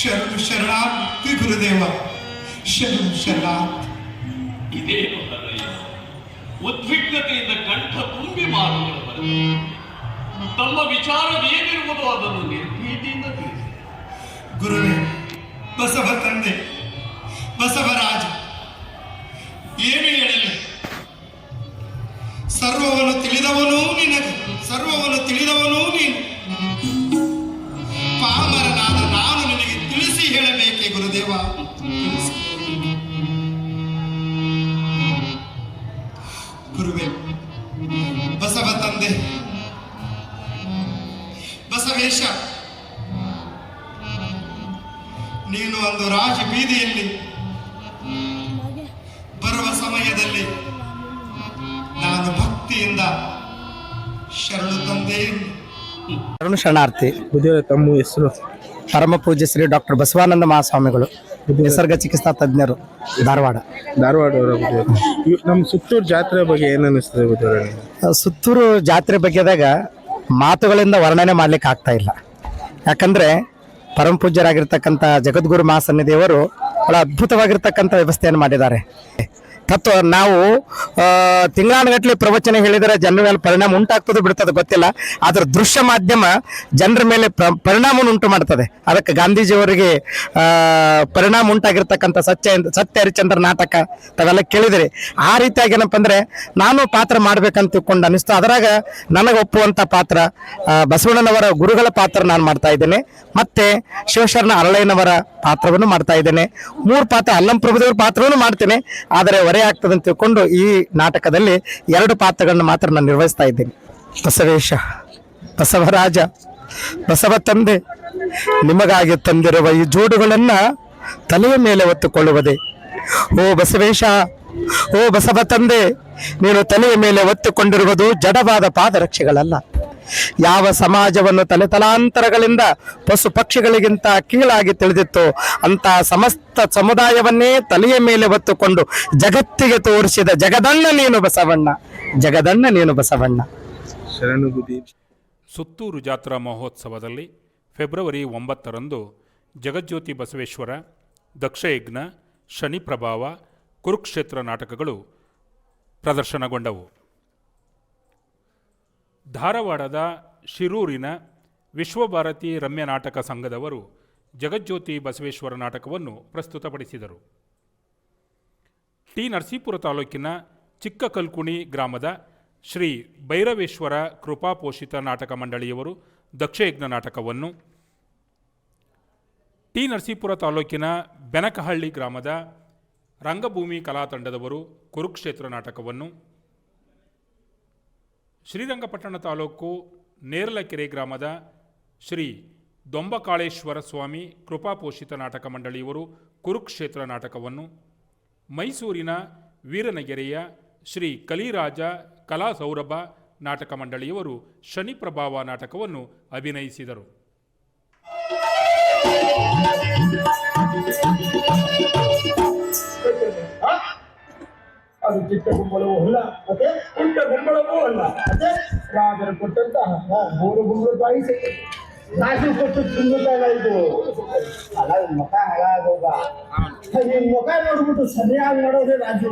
ಶರಣು ಶರಣಾರ್ಥಿ ಗುರುದೇವ, ಶರಣು ಶರಣಾರ್ಥಿ. ಇದೇನು ಹರಯ್ಯ, ಉದ್ವಿಗ್ನತೆಯಿಂದ ಕಂಠ ತುಂಬಿ ಮಾತುಗಳು ಬರುತ್ತವೆ. ತಮ್ಮ ವಿಚಾರವೇನಿರುವುದು ಅದನ್ನು ನಿರ್ಭೀತಿಯಿಂದ ತಿಳಿಸಿ. ಗುರುವೇ, ಬಸವ ತಂದೆ, ಬಸವರಾಜ, ಏನು ಹೇಳಲಿ? ಸರ್ವವನ್ನು ತಿಳಿದವನೂ ನಿನಗೆ, ಸರ್ವವನ್ನು ತಿಳಿದವನೂ ನೀನು. ಪಾಮರನಾದ ನಾನು ನಿನಗೆ ತಿಳಿಸಿ ಹೇಳಬೇಕೆ ಗುರುದೇವ? ತಿಳಿಸಿ. ಗುರುವೇ, ಬಸವ ತಂದೆ, ಬಸವೇಶ, ನೀನು ಒಂದು ರಾಜ ಬೀದಿಯಲ್ಲಿ ಬರುವ ಸಮಯದಲ್ಲಿ ನಾನು ಭಕ್ತಿಯಿಂದ ಶರಣು ತಂದೆ. ಶರಣು ಶರಣಾರ್ಥಿ. ತಮ್ಮ ಹೆಸರು? ಪರಮ ಪೂಜ್ಯ ಶ್ರೀ ಡಾಕ್ಟರ್ ಬಸವಾನಂದ ಮಹಾಸ್ವಾಮಿಗಳು, ನಿಸರ್ಗ ಚಿಕಿತ್ಸಾ ತಜ್ಞರು, ಧಾರವಾಡ. ನಮ್ಮ ಸುತ್ತೂರು ಜಾತ್ರೆ ಬಗ್ಗೆ ಏನು ಅನಿಸ್ತದೆ? ಸುತ್ತೂರು ಜಾತ್ರೆ ಬಗ್ಗೆದಾಗ ಮಾತುಗಳಿಂದ ವರ್ಣನೆ ಮಾಡ್ಲಿಕ್ಕೆ ಆಗ್ತಾ ಇಲ್ಲ. ಯಾಕಂದ್ರೆ ಪರಮ ಪೂಜ್ಯರಾಗಿರ್ತಕ್ಕಂಥ ಜಗದ್ಗುರು ಮಹಾಸನ್ನಿಧಿಯವರು ಬಹಳ ಅದ್ಭುತವಾಗಿರ್ತಕ್ಕಂಥ ವ್ಯವಸ್ಥೆಯನ್ನು ಮಾಡಿದ್ದಾರೆ. ತತ್ವ ನಾವು ತಿಂಗಳಾನುಗಟ್ಟಲೆ ಪ್ರವಚನ ಹೇಳಿದರೆ ಜನರ ಮೇಲೆ ಪರಿಣಾಮ ಉಂಟಾಗ್ತದೆ ಬಿಡ್ತದೆ ಗೊತ್ತಿಲ್ಲ, ಆದ್ರೆ ದೃಶ್ಯ ಮಾಧ್ಯಮ ಜನರ ಮೇಲೆ ಪರಿಣಾಮವನ್ನು ಉಂಟು ಮಾಡ್ತದೆ. ಅದಕ್ಕೆ ಗಾಂಧೀಜಿಯವರಿಗೆ ಪರಿಣಾಮ ಉಂಟಾಗಿರ್ತಕ್ಕಂಥ ಸತ್ಯ ಹರಿಶ್ಚಂದ್ರ ನಾಟಕ ತಾವೆಲ್ಲ ಕೇಳಿದಿರಿ. ಆ ರೀತಿಯಾಗಿ ಏನಪ್ಪ ಅಂದ್ರೆ ನಾನು ಪಾತ್ರ ಮಾಡ್ಬೇಕಂತ ತಿಳ್ಕೊಂಡು ಅನಿಸ್ತು. ಅದರಾಗ ನನಗೆ ಒಪ್ಪುವಂಥ ಪಾತ್ರ ಬಸವಣ್ಣನವರ ಗುರುಗಳ ಪಾತ್ರ ನಾನು ಮಾಡ್ತಾ ಇದ್ದೇನೆ, ಮತ್ತೆ ಶಿವಶರಣ ಅರಳಯ್ಯನವರ ಪಾತ್ರವನ್ನು ಮಾಡ್ತಾ ಇದ್ದೇನೆ. 3 ಪಾತ್ರ, ಅಲ್ಲಂ ಪ್ರಭುದೇವರ ಪಾತ್ರವನ್ನು ಮಾಡ್ತೇನೆ. ಆದರೆ ಆಗ್ತದೆ ಅಂತ ತಿಳ್ಕೊಂಡು ಈ ನಾಟಕದಲ್ಲಿ 2 ಪಾತ್ರಗಳನ್ನ ಮಾತ್ರ ನಾನು ನಿರ್ವಹಿಸ್ತಾ ಇದ್ದೀನಿ. ಬಸವೇಶ, ಬಸವರಾಜ, ಬಸವ ತಂದೆ, ನಿಮಗಾಗಿ ತಂದಿರುವ ಈ ಜೋಡುಗಳನ್ನ ತಲೆಯ ಮೇಲೆ ಹೊತ್ತುಕೊಳ್ಳುವುದೇ? ಓ ಬಸವೇಶ, ಓ ಬಸವ ತಂದೆ, ನೀನು ತಲೆಯ ಮೇಲೆ ಹೊತ್ತುಕೊಂಡಿರುವುದು ಜಡವಾದ ಪಾದರಕ್ಷೆಗಳಲ್ಲ. ಯಾವ ಸಮಾಜವನ್ನು ತಲೆತಲಾಂತರಗಳಿಂದ ಪಶು ಪಕ್ಷಿಗಳಿಗಿಂತ ಕೀಳಾಗಿ ತಿಳಿದಿತ್ತು ಅಂತ ಸಮಸ್ತ ಸಮುದಾಯವನ್ನೇ ತಲೆಯ ಮೇಲೆ ಹೊತ್ತುಕೊಂಡು ಜಗತ್ತಿಗೆ ತೋರಿಸಿದ ಜಗದಣ್ಣ ನೀನು ಬಸವಣ್ಣ, ಜಗದಣ್ಣ ನೀನು ಬಸವಣ್ಣ. ಸುತ್ತೂರು ಜಾತ್ರಾ ಮಹೋತ್ಸವದಲ್ಲಿ ಫೆಬ್ರವರಿ 9ರಂದು ಜಗಜ್ಯೋತಿ ಬಸವೇಶ್ವರ, ದಕ್ಷಯಜ್ಞ, ಶನಿ ಪ್ರಭಾವ, ಕುರುಕ್ಷೇತ್ರ ನಾಟಕಗಳು ಪ್ರದರ್ಶನಗೊಂಡವು. ಧಾರವಾಡದ ಶಿರೂರಿನ ವಿಶ್ವಭಾರತಿ ರಮ್ಯ ನಾಟಕ ಸಂಘದವರು ಜಗಜ್ಯೋತಿ ಬಸವೇಶ್ವರ ನಾಟಕವನ್ನು ಪ್ರಸ್ತುತಪಡಿಸಿದರು. ಟಿ. ನರಸೀಪುರ ತಾಲೂಕಿನ ಚಿಕ್ಕಕಲ್ಕುಣಿ ಗ್ರಾಮದ ಶ್ರೀ ಭೈರವೇಶ್ವರ ಕೃಪಾಪೋಷಿತ ನಾಟಕ ಮಂಡಳಿಯವರು ದಕ್ಷಯಜ್ಞ ನಾಟಕವನ್ನು, ಟಿ. ನರಸೀಪುರ ತಾಲೂಕಿನ ಬೆನಕಹಳ್ಳಿ ಗ್ರಾಮದ ರಂಗಭೂಮಿ ಕಲಾತಂಡದವರು ಕುರುಕ್ಷೇತ್ರ ನಾಟಕವನ್ನು, ಶ್ರೀರಂಗಪಟ್ಟಣ ತಾಲೂಕು ನೇರಲಕೆರೆ ಗ್ರಾಮದ ಶ್ರೀ ದೊಂಬಕಾಳೇಶ್ವರ ಸ್ವಾಮಿ ಕೃಪಾಪೋಷಿತ ನಾಟಕ ಮಂಡಳಿಯವರು ಕುರುಕ್ಷೇತ್ರ ನಾಟಕವನ್ನು, ಮೈಸೂರಿನ ವೀರನಗೆರೆಯ ಶ್ರೀ ಕಲಿರಾಜ ಕಲಾ ಸೌರಭ ನಾಟಕ ಮಂಡಳಿಯವರು ಶನಿ ಪ್ರಭಾವ ನಾಟಕವನ್ನು ಅಭಿನಯಿಸಿದರು. ಅದು ಚಿಕ್ಕ ಗುಂಬಳವೂ ಅಲ್ಲ, ಮತ್ತೆ ಪುಟ್ಟ ಗುಂಬಳವೂ ಅಲ್ಲ, ಮತ್ತೆ ರಾಜರು ಕೊಟ್ಟಂತಹ 3 ಗುಂಬಳಕಾಯಿ ರಾಜು ಕೊಟ್ಟು ತುಂಬಿದಾಗ ಇದು ಅಲ್ಲ. ಮುಖ ಹಾಳಾಗೋಗ ನಿನ್ ಮುಖ ನೋಡ್ಬಿಟ್ಟು ಸರಿಯಾಗಿ ಮಾಡೋದೇ ರಾಜು.